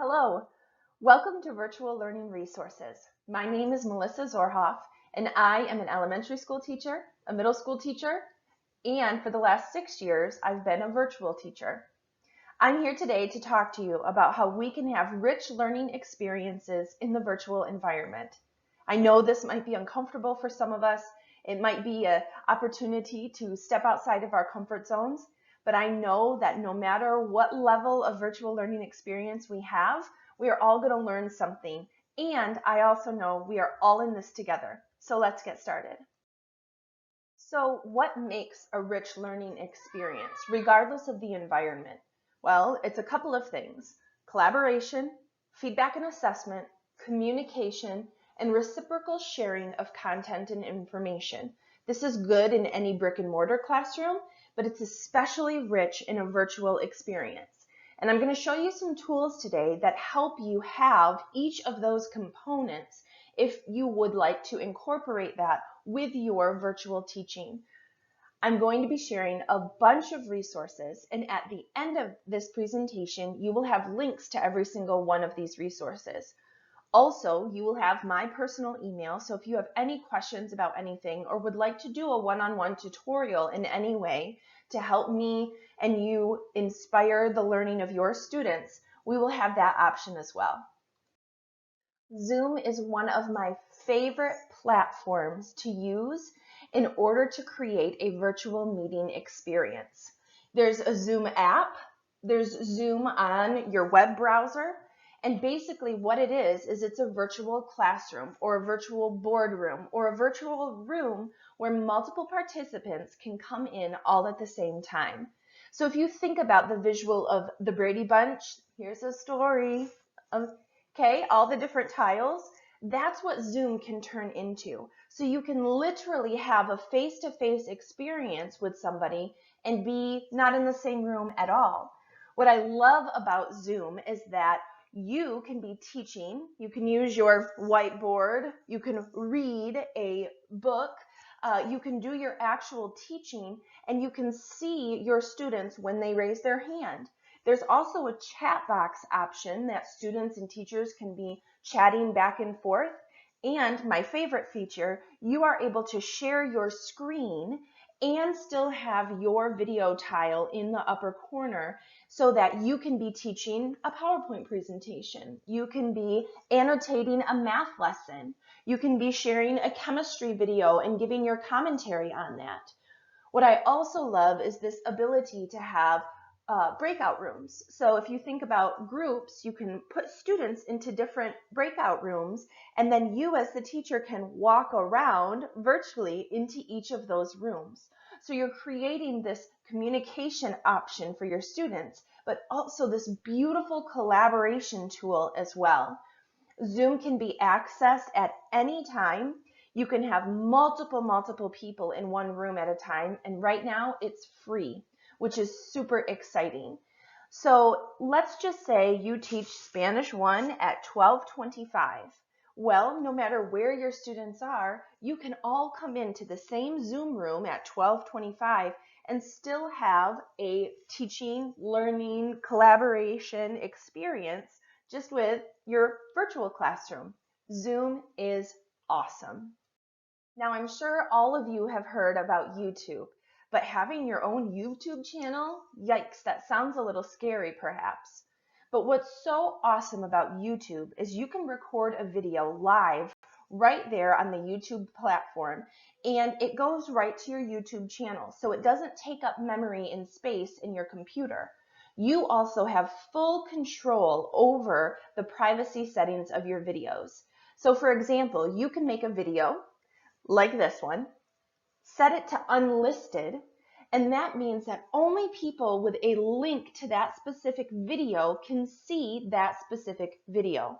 Hello, welcome to Virtual Learning Resources. My name is Melissa Zorhoff, and I am an elementary school teacher, a middle school teacher, and for the last 6 years, I've been a virtual teacher. I'm here today to talk to you about how we can have rich learning experiences in the virtual environment. I know this might be uncomfortable for some of us. It might be an opportunity to step outside of our comfort zones, but I know that no matter what level of virtual learning experience we have, we are all going to learn something. And I also know we are all in this together. So let's get started. So what makes a rich learning experience, regardless of the environment? Well, it's a couple of things: collaboration, feedback and assessment, communication, and reciprocal sharing of content and information. This is good in any brick and mortar classroom, but it's especially rich in a virtual experience. And I'm going to show you some tools today that help you have each of those components if you would like to incorporate that with your virtual teaching. I'm going to be sharing a bunch of resources, and at the end of this presentation, you will have links to every single one of these resources. Also, you will have my personal email, so if you have any questions about anything or would like to do a one-on-one tutorial in any way to help me and you inspire the learning of your students, we will have that option as well. Zoom is one of my favorite platforms to use in order to create a virtual meeting experience. There's a Zoom app, there's Zoom on your web browser, and basically what it is it's a virtual classroom or a virtual boardroom or a virtual room where multiple participants can come in all at the same time. So if you think about the visual of the Brady Bunch, here's a story of okay, all the different tiles, that's what Zoom can turn into. So you can literally have a face-to-face experience with somebody and be not in the same room at all. What I love about Zoom is that you can be teaching, you can use your whiteboard, you can read a book, you can do your actual teaching, and you can see your students when they raise their hand. There's also a chat box option that students and teachers can be chatting back and forth. And my favorite feature, you are able to share your screen and still have your video tile in the upper corner so that you can be teaching a PowerPoint presentation. You can be annotating a math lesson. You can be sharing a chemistry video and giving your commentary on that. What I also love is this ability to have breakout rooms. So if you think about groups, you can put students into different breakout rooms, and then you as the teacher can walk around virtually into each of those rooms. So you're creating this communication option for your students, but also this beautiful collaboration tool as well. Zoom can be accessed at any time. You can have multiple people in one room at a time, and right now it's free, which is super exciting. So let's just say you teach Spanish 1 at 12:25. Well, no matter where your students are, you can all come into the same Zoom room at 12:25 and still have a teaching, learning, collaboration experience just with your virtual classroom. Zoom is awesome. Now, I'm sure all of you have heard about YouTube, but having your own YouTube channel, yikes, that sounds a little scary perhaps. But what's so awesome about YouTube is you can record a video live right there on the YouTube platform, and it goes right to your YouTube channel. So it doesn't take up memory and space in your computer. You also have full control over the privacy settings of your videos. So for example, you can make a video like this one, set it to unlisted, and that means that only people with a link to that specific video can see that specific video.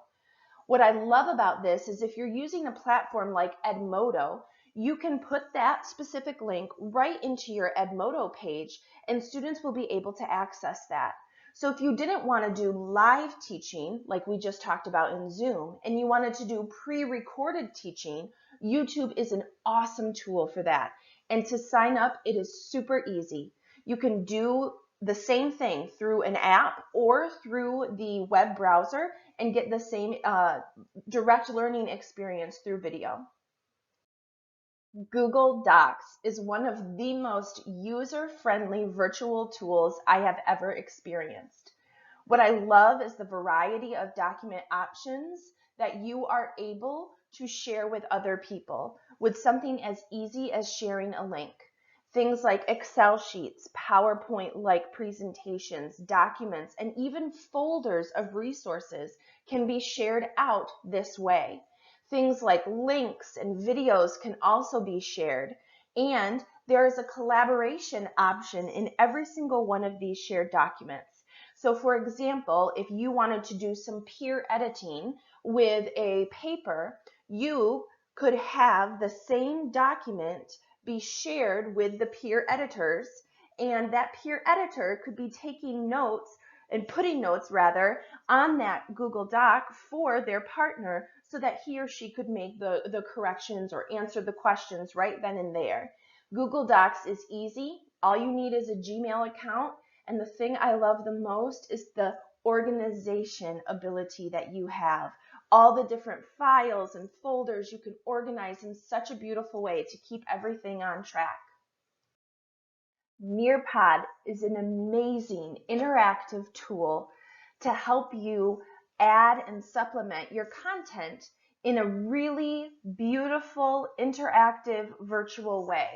What I love about this is if you're using a platform like Edmodo, you can put that specific link right into your Edmodo page and students will be able to access that. So if you didn't want to do live teaching like we just talked about in Zoom and you wanted to do pre-recorded teaching, YouTube is an awesome tool for that. And to sign up, it is super easy. You can do the same thing through an app or through the web browser and get the same direct learning experience through video. Google Docs is one of the most user-friendly virtual tools I have ever experienced. What I love is the variety of document options that you are able to share with other people with something as easy as sharing a link. Things like Excel sheets, PowerPoint-like presentations, documents, and even folders of resources can be shared out this way. Things like links and videos can also be shared. And there is a collaboration option in every single one of these shared documents. So for example, if you wanted to do some peer editing with a paper, you could have the same document be shared with the peer editors, and that peer editor could be taking notes and putting notes rather on that Google Doc for their partner so that he or she could make the corrections or answer the questions right then and there. Google Docs is easy. All you need is a Gmail account. And the thing I love the most is the organization ability that you have. All the different files and folders you can organize in such a beautiful way to keep everything on track. Nearpod is an amazing interactive tool to help you add and supplement your content in a really beautiful, interactive, virtual way.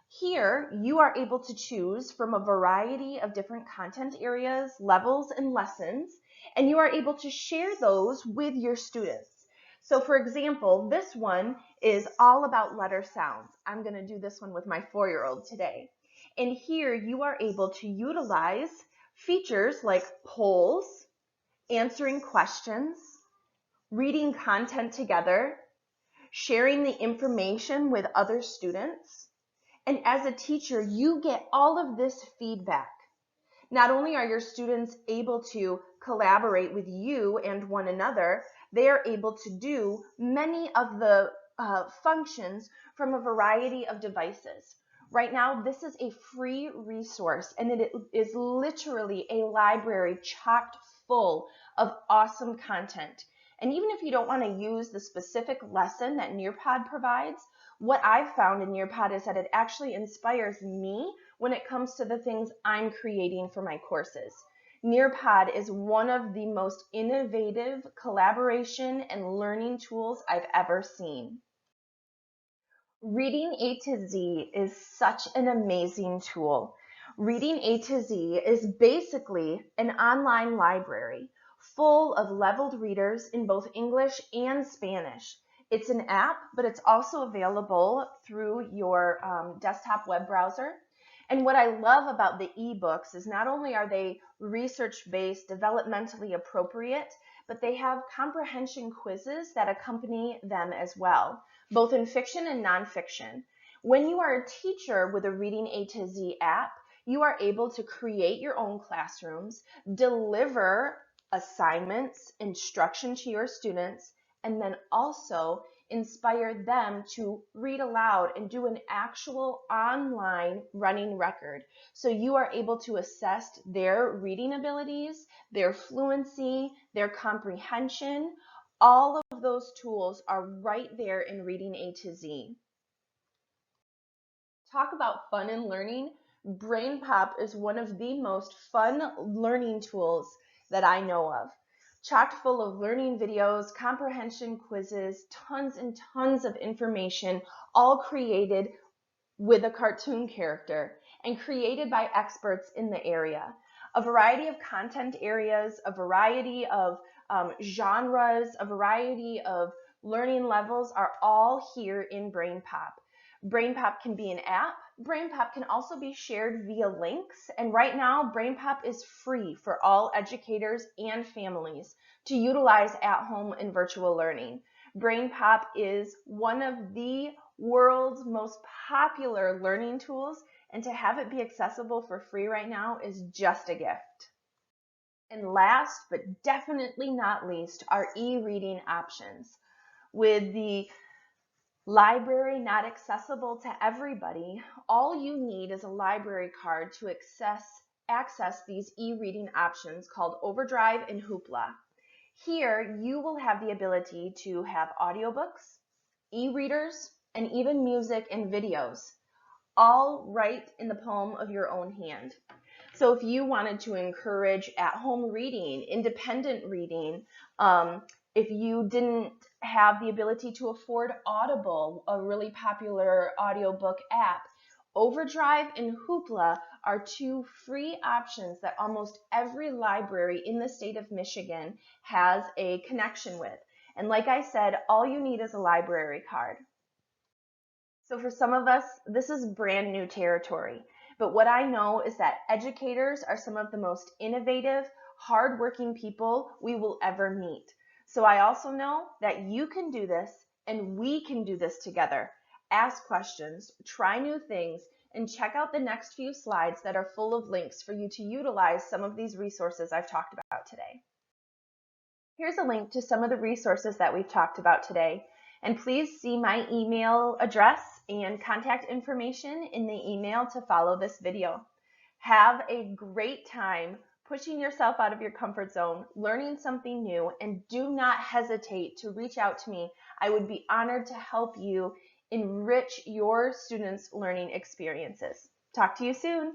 Here, you are able to choose from a variety of different content areas, levels, and lessons, and you are able to share those with your students. So for example, this one is all about letter sounds. I'm going to do this one with my 4-year-old today. And here you are able to utilize features like polls, answering questions, reading content together, sharing the information with other students. And as a teacher, you get all of this feedback. Not only are your students able to collaborate with you and one another, they are able to do many of the functions from a variety of devices. Right now, this is a free resource, and it is literally a library chocked full of awesome content. And even if you don't want to use the specific lesson that Nearpod provides, what I've found in Nearpod is that it actually inspires me when it comes to the things I'm creating for my courses. Nearpod is one of the most innovative collaboration and learning tools I've ever seen. Reading A to Z is such an amazing tool. Reading A to Z is basically an online library full of leveled readers in both English and Spanish. It's an app, but it's also available through your desktop web browser. And what I love about the ebooks is not only are they research-based, developmentally appropriate, but they have comprehension quizzes that accompany them as well, both in fiction and nonfiction. When you are a teacher with a Reading A to Z app, you are able to create your own classrooms, deliver assignments, instruction to your students, and then also inspire them to read aloud and do an actual online running record. So you are able to assess their reading abilities, their fluency, their comprehension. All of those tools are right there in Reading A to Z. Talk about fun and learning. Brainpop is one of the most fun learning tools that I know of. Chock full of learning videos, comprehension quizzes, tons and tons of information, all created with a cartoon character and created by experts in the area. A variety of content areas, a variety of genres, a variety of learning levels are all here in Brainpop. Brainpop can be an app. Brainpop can also be shared via links. And right now, Brainpop is free for all educators and families to utilize at home and virtual learning. Brainpop is one of the world's most popular learning tools, and to have it be accessible for free right now is just a gift. And last, but definitely not least, are e-reading options. With the library not accessible to everybody, all you need is a library card to access access these e-reading options called Overdrive and Hoopla. Here, you will have the ability to have audiobooks, e-readers, and even music and videos, all right in the palm of your own hand. So if you wanted to encourage at-home reading, independent reading, if you didn't have the ability to afford Audible, a really popular audiobook app, Overdrive and Hoopla are two free options that almost every library in the state of Michigan has a connection with. And like I said, all you need is a library card. So for some of us, this is brand new territory. But what I know is that educators are some of the most innovative, hardworking people we will ever meet. So I also know that you can do this and we can do this together. Ask questions, try new things, and check out the next few slides that are full of links for you to utilize some of these resources I've talked about today. Here's a link to some of the resources that we've talked about today. And please see my email address and contact information in the email to follow this video. Have a great time pushing yourself out of your comfort zone, learning something new, and do not hesitate to reach out to me. I would be honored to help you enrich your students' learning experiences. Talk to you soon.